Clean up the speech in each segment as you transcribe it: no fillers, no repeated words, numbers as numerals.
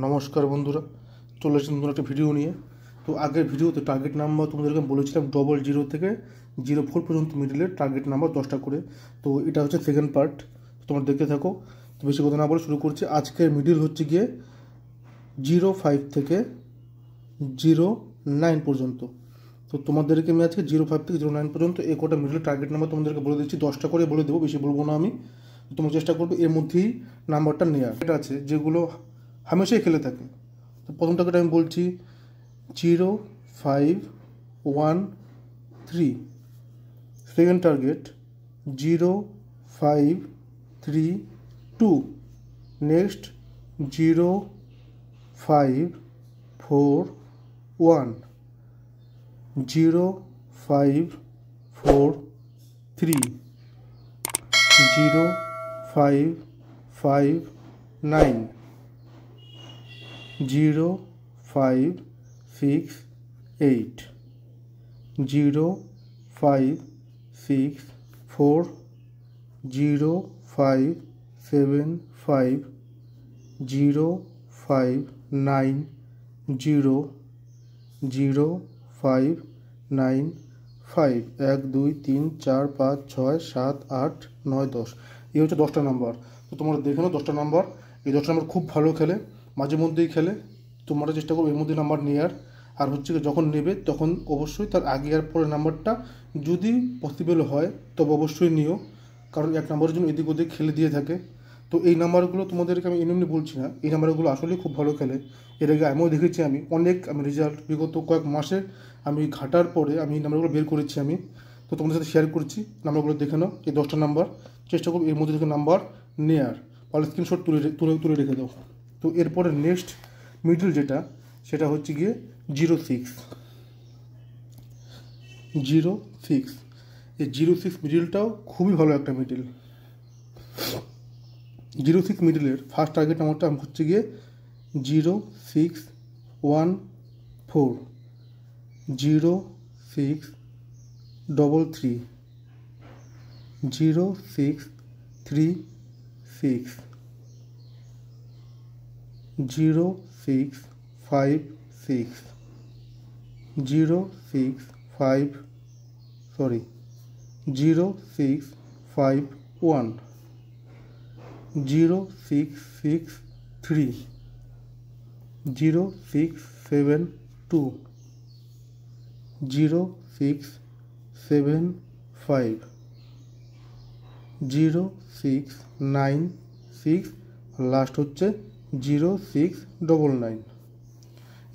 নমস্কার বন্ধুরা, চলে এসেছি নতুন একটা ভিডিও নিয়ে। তো আগের ভিডিওতে টার্গেট নাম্বার তোমাদেরকে বলেছিলাম 00 থেকে 04 পর্যন্ত মিডিলের টার্গেট নাম্বার 10টা করে। তো এটা হচ্ছে সেকেন্ড পার্ট, তোমরা দেখতে থাকো। তো বেশি কথা না বলে শুরু করছি। আজকের মিডিল হচ্ছে গিয়ে 05 থেকে 09 পর্যন্ত। তো তোমাদেরকে আমি আজকে 05 থেকে 09 পর্যন্ত এই কটা মিডিলের টার্গেট নাম্বার তোমাদেরকে বলে দিচ্ছি। 10টা করে বলে দেবো, বেশি বলবো না আমি। তোমরা চেষ্টা করবে এর মধ্যেই নাম্বারটা নেওয়ার। এটা আছে যেগুলো হামেশাই খেলে থাকে। তো প্রথম টার্গেট আমি বলছি 0513। Second target 0532। নেক্সট 0541, 0543, 0559, 0568, 0564, 0575, 0590, 0595। 1 2 3 4 5 6 7 8 9 10। এই হচ্ছে 10টা নাম্বার। তো তোমরা দেখে নাও 10টা নাম্বার। এই 10টা নাম্বার খুব ভালো খেলে, মাঝে মধ্যেই খেলে। তোমরা চেষ্টা করো এর মধ্যে নাম্বার নেওয়ার। আর হচ্ছে যখন নেবে তখন অবশ্যই তার আগে আর পরের নাম্বারটা যদি পসিবল হয় তবে অবশ্যই নিও, কারণ এক নাম্বারের জন্য এদিক ওদিক খেলে দিয়ে থাকে। তো এই নাম্বারগুলো তোমাদেরকে আমি এমনি বলছি না, এই নাম্বারগুলো আসলে খুব ভালো খেলে। এর আগে আমিও দেখেছি, আমি রেজাল্ট বিগত কয়েক মাসে আমি ঘাটার পরে আমি এই নাম্বারগুলো বের করেছি আমি। তো তোমাদের সাথে শেয়ার করছি, নাম্বারগুলো দেখে নাও। এই 10টা নাম্বার চেষ্টা করবো এর মধ্যে থেকে নাম্বার নেয়ার, তাহলে স্ক্রিনশট তুলে রেখে দাও। তো এরপরে নেক্সট মিডল যেটা, সেটা হচ্ছে গিয়ে 06। এই 06 মিডিলটাও খুবই ভালো একটা মিডিল। 06 মিডিলের ফার্স্ট টার্গেট নাম্বারটা হচ্ছে গিয়ে 0614, 0633, 0636, 0656, 0651, 0663, 0672, 0675, 0696, লাস্ট হচ্ছে 0699।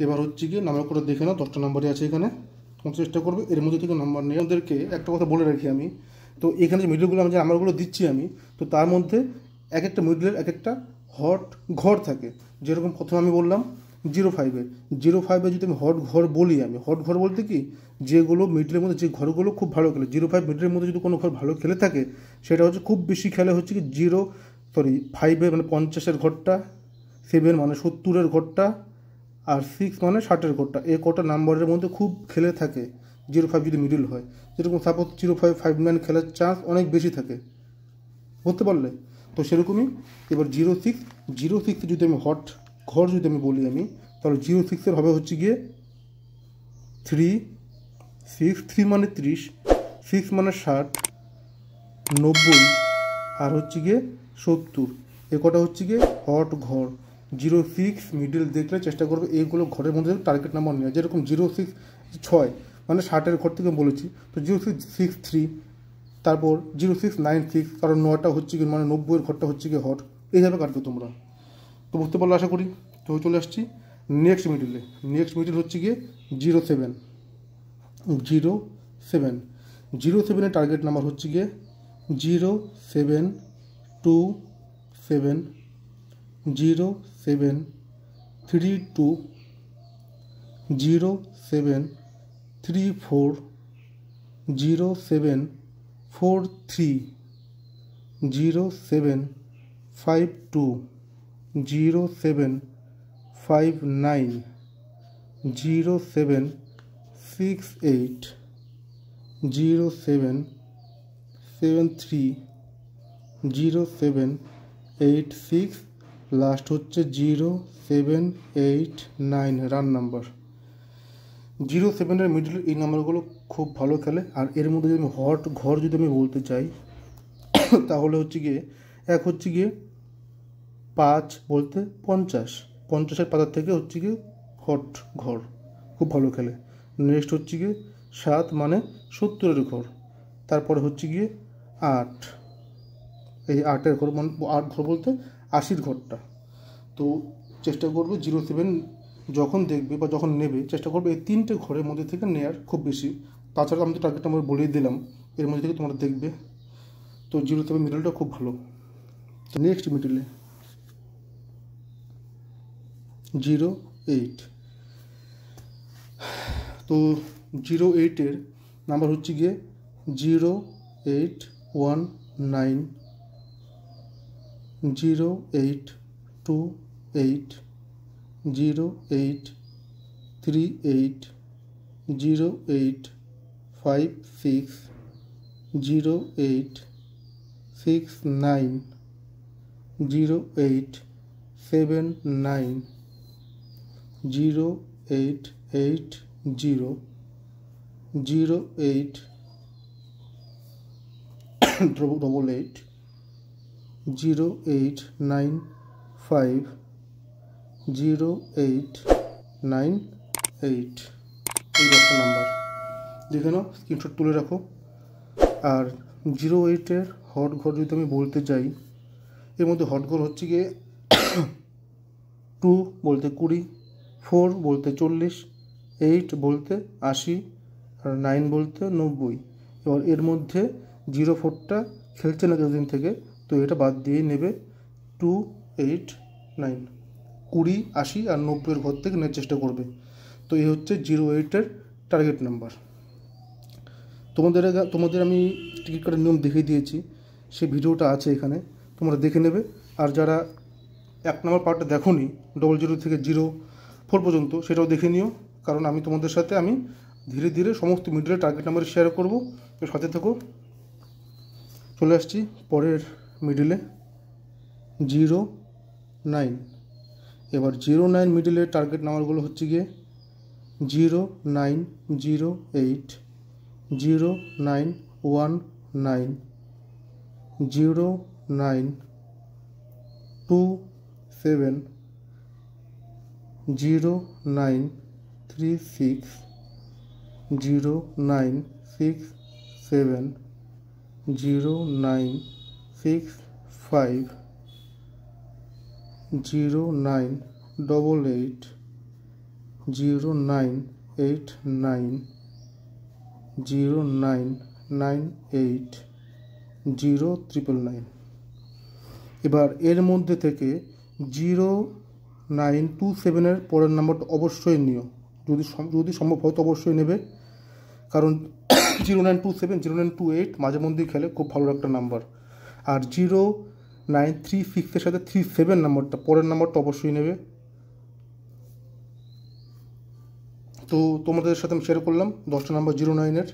এবার হচ্ছে গিয়ে নাম্বার করে দেখে নাও, 10টা নাম্বারই আছে এখানে। তোমার চেষ্টা করবে এর মধ্যে থেকে নাম্বার নিয়ে। আমাদেরকে একটা কথা বলে রাখি আমি, তো এখানে যে মিডলগুলো আমি যে নাম্বারগুলো দিচ্ছি আমি, তো তার মধ্যে এক একটা মিডলের এক একটা হট ঘর থাকে। যেরকম প্রথমে আমি বললাম 05 যদি আমি হট ঘর বলি, আমি হট ঘর বলতে কি, যেগুলো মিডলের মধ্যে যে ঘরগুলো খুব ভালো খেলে। 05 মিডলের মধ্যে যদি কোনো ঘর ভালো খেলে থাকে, সেটা হচ্ছে খুব বেশি খেলে হচ্ছে কি 5 মানে 50-এর ঘরটা, 7 মানে 70-এর ঘরটা, আর 6 মানে 60-এর ঘরটা। এই কটা নাম্বারের মধ্যে খুব খেলে থাকে 05 যদি মিডিল হয়। যেরকম সাপোজ 0559 খেলার চান্স অনেক বেশি থাকে, বুঝতে পারলে? তো সেরকমই এবার 06 যদি আমি হট ঘর যদি আমি বলি আমি, তাহলে 06-এর হবে হচ্ছে গিয়ে 3 মানে 30, 6 মানে 60, 90 আর হচ্ছে গিয়ে 70। এ কটা হচ্ছে গিয়ে হট ঘর। 06 মিডিল দেখলে চেষ্টা করবে এইগুলো ঘরের মধ্যে টার্গেট নাম্বার নেওয়া। যেরকম 06 মানে 60-এর ঘর থেকে বলেছি, তো 0663, তারপর 0696, কারণ 9টা হচ্ছে কি মানে 90-এর ঘরটা হচ্ছে কি হট। এইভাবে কাটবে তোমরা। তো বুঝতে পারলো আশা করি। তো চলে আসছি নেক্সট মিডিলে। নেক্সট মিডিল হচ্ছে গিয়ে 07। 07-এর টার্গেট নাম্বার হচ্ছে গিয়ে 0727, 0732, 0734, 0743, 0752, 0759, 0768, 0773, 0786, লাস্ট হচ্ছে 0789 রান নাম্বার। 07-এর মিডল এই নাম্বারগুলো খুব ভালো খেলে। আর এর মধ্যে যদি আমি হট ঘর যদি আমি বলতে চাই তাহলে হচ্ছে গিয়ে এক হচ্ছে গিয়ে 5 বলতে 50, 50-এর পাতার থেকে হচ্ছে গিয়ে হট ঘর খুব ভালো খেলে। নেক্সট হচ্ছে গিয়ে 7 মানে 70-এর ঘর। তারপরে হচ্ছে গিয়ে 8, এই 8-এর ঘর মানে 8 ঘর বলতে 80-র ঘরটা। তো চেষ্টা করবে 07 যখন দেখবে বা যখন নেবে চেষ্টা করবে এই 3টে ঘরের মধ্যে থেকে নেওয়ার খুব বেশি। তাছাড়া আমি তো টার্গেট নাম্বার বলেই দিলাম, এর মধ্যে থেকে তোমরা দেখবে। তো 07 মিডলটা খুব ভালো। নেক্সট মিডলে 08। তো 08-এর নাম্বার হচ্ছে গিয়ে 0819, 0828, 0838, 0856, 0869, 0879, 0880, 0888, 0895, 0898। এই 10টা নাম্বার দেখে নাও, স্ক্রিনশট তুলে রাখো। আর 08-এর হট ঘর যদি আমি বলতে চাই, এর মধ্যে হট ঘর হচ্ছে গিয়ে 2 বলতে 20, 4 বলতে 40, 8 বলতে 80, আর 9 বলতে 90। এবার এর মধ্যে 04টা খেলছে না যতদিন থেকে, তো এটা বাদ দিয়ে নেবে 2, 8, 9, 20, 80 আর 90-এর ঘর থেকে নেওয়ার চেষ্টা করবে। তো এই হচ্ছে 08-এর টার্গেট নাম্বার। তোমাদের আমি টিকিট কাটার নিয়ম দেখিয়ে দিয়েছি, সেই ভিডিওটা আছে এখানে, তোমরা দেখে নেবে। আর যারা 1 নম্বর পার্টটা দেখোনি 00 থেকে 04 পর্যন্ত, সেটাও দেখে নিও। কারণ আমি তোমাদের সাথে আমি ধীরে ধীরে সমস্ত মিডলের টার্গেট নাম্বার শেয়ার করবো, তো সাথে থেকো। চলে আসছি পরের মিডলে 09। এবার 09 মিডলের টার্গেট নাম্বারগুলো হচ্ছে গিয়ে 0908, 0919, 0927, 0936, 0967, 0965, 0988, 0989, 0998, 0999। এবার এর মধ্যে থেকে 0927-এর পরের নাম্বারটা অবশ্যই নিও, যদি সম্ভব হয় তো অবশ্যই নেবে। কারণ 0927, 0928 মাঝে মধ্যেই খেলে, খুব ভালো একটা নাম্বার। আর 0936-এর সাথে 37 নাম্বারটা পরের নাম্বারটা অবশ্যই নেবে। তো তোমাদের সাথে আমি শেয়ার করলাম 10টা নাম্বার 09-এর।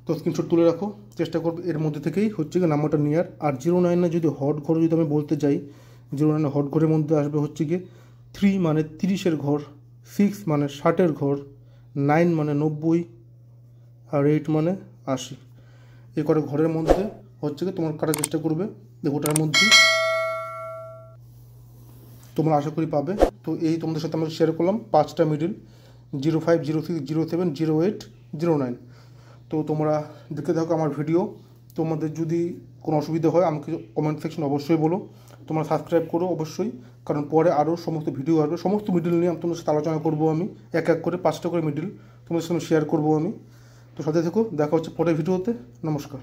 তো স্ক্রিনশট তুলে রাখো, চেষ্টা করবে এর মধ্যে থেকেই হচ্ছে গিয়ে নাম্বারটা নেওয়ার। আর 09-এ যদি হট ঘর যদি আমি বলতে যাই, 09-এ হট ঘরের মধ্যে আসবে হচ্ছে গিয়ে 3 মানে 30-এর ঘর, 6 মানে 60-এর ঘর, 9 মানে 90, আর 8 মানে 80। এই কটা ঘরের মধ্যে হচ্ছে গিয়ে তোমার কাটার চেষ্টা করবে, ওটার মধ্যে তোমরা আশা করি পাবে। তো এই তোমাদের সাথে আমরা শেয়ার করলাম 5টা মিডল 05, 06, 07, 08, 09। তো তোমরা দেখতে থাকো আমার ভিডিও। তোমাদের যদি কোনো অসুবিধা হয় আমাকে কমেন্ট সেকশনে অবশ্যই বলো। তোমরা সাবস্ক্রাইব করো অবশ্যই, কারণ পরে আরও সমস্ত ভিডিও আসবে, সমস্ত মিডল নিয়ে আমি তোমাদের সাথে আলোচনা করবো। আমি এক এক করে 5টা করে মিডল তোমাদের সাথে শেয়ার করবো আমি। তো সাথে থেকো, দেখা হচ্ছে পরের ভিডিওতে। নমস্কার।